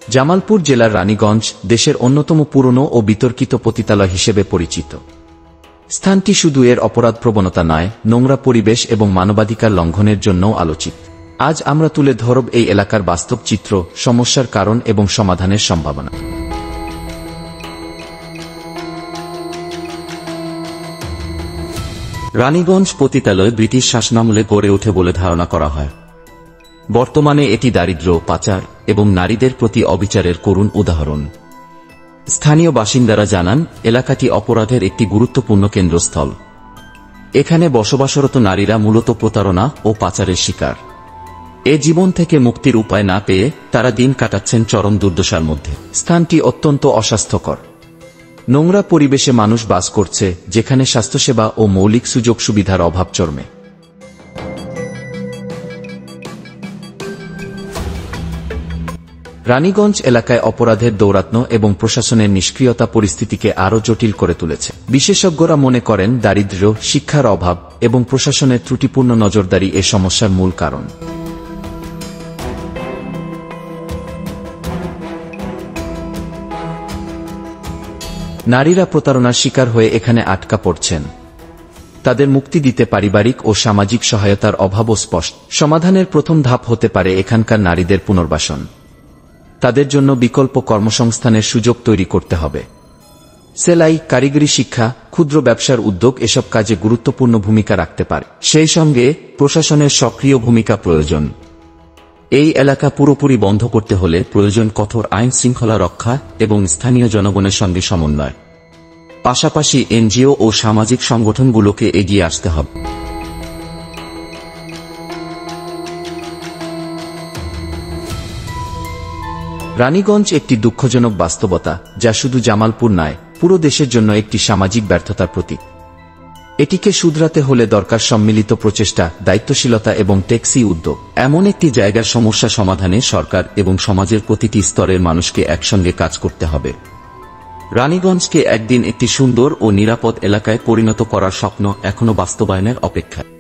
জামালপুর জেলার রানীগঞ্জ দেশের অন্যতম পুরনো ও বিতর্কিত পতিতালয় হিসেবে পরিচিত। স্থানটি শুধু এর অপরাধ প্রবণতা নয়, নোংরা পরিবেশ এবং মানবাধিকার লঙ্ঘনের জন্যও আলোচিত। আজ আমরা তুলে ধরব এই এলাকার বাস্তব চিত্র, সমস্যার কারণ এবং সমাধানের সম্ভাবনা। রানীগঞ্জ পতিতালয় ব্রিটিশ শাসনামলে গড়ে ওঠে বলে ধারণা করা হয়। বর্তমানে এটি দারিদ্র্য, পাচার এবং নারীদের প্রতি অবিচারের করুণ উদাহরণ। স্থানীয় বাসিন্দারা জানান, এলাকাটি অপরাধের একটি গুরুত্বপূর্ণ কেন্দ্রস্থল। এখানে বসবাসরত নারীরা মূলত প্রতারণা ও পাচারের শিকার। এ জীবন থেকে মুক্তির উপায় না পেয়ে তারা দিন কাটাচ্ছেন চরম দুর্দশার মধ্যে। স্থানটি অত্যন্ত অস্বাস্থ্যকর। নোংরা পরিবেশে মানুষ বাস করছে, যেখানে স্বাস্থ্যসেবা ও মৌলিক সুযোগ সুবিধার অভাব চরমে। রানীগঞ্জ এলাকায় অপরাধের দৌরাত্ম্য এবং প্রশাসনের নিষ্ক্রিয়তা পরিস্থিতিকে আরও জটিল করে তুলেছে। বিশেষজ্ঞরা মনে করেন, দারিদ্র্য, শিক্ষার অভাব এবং প্রশাসনের ত্রুটিপূর্ণ নজরদারি এ সমস্যার মূল কারণ। নারীরা প্রতারণার শিকার হয়ে এখানে আটকা পড়ছেন। তাদের মুক্তি দিতে পারিবারিক ও সামাজিক সহায়তার অভাবও স্পষ্ট। সমাধানের প্রথম ধাপ হতে পারে এখানকার নারীদের পুনর্বাসন। তাদের জন্য বিকল্প কর্মসংস্থানের সুযোগ তৈরি করতে হবে। সেলাই, কারিগরি শিক্ষা, ক্ষুদ্র ব্যবসার উদ্যোগ এসব কাজে গুরুত্বপূর্ণ ভূমিকা রাখতে পারে। সেই সঙ্গে প্রশাসনের সক্রিয় ভূমিকা প্রয়োজন। এই এলাকা পুরোপুরি বন্ধ করতে হলে প্রয়োজন কঠোর আইন শৃঙ্খলা রক্ষা এবং স্থানীয় জনগণের সঙ্গে সমন্বয়। পাশাপাশি এনজিও ও সামাজিক সংগঠনগুলোকে এগিয়ে আসতে হবে। রানীগঞ্জ একটি দুঃখজনক বাস্তবতা, যা শুধু জামালপুর নয়, পুরো দেশের জন্য একটি সামাজিক ব্যর্থতার প্রতীক। এটিকে শুধরাতে হলে দরকার সম্মিলিত প্রচেষ্টা, দায়িত্বশীলতা এবং টেকসই উদ্যোগ। এমন একটি জায়গার সমস্যা সমাধানে সরকার এবং সমাজের প্রতিটি স্তরের মানুষকে একসঙ্গে কাজ করতে হবে। রানীগঞ্জকে একদিন একটি সুন্দর ও নিরাপদ এলাকায় পরিণত করার স্বপ্ন এখনো বাস্তবায়নের অপেক্ষায়।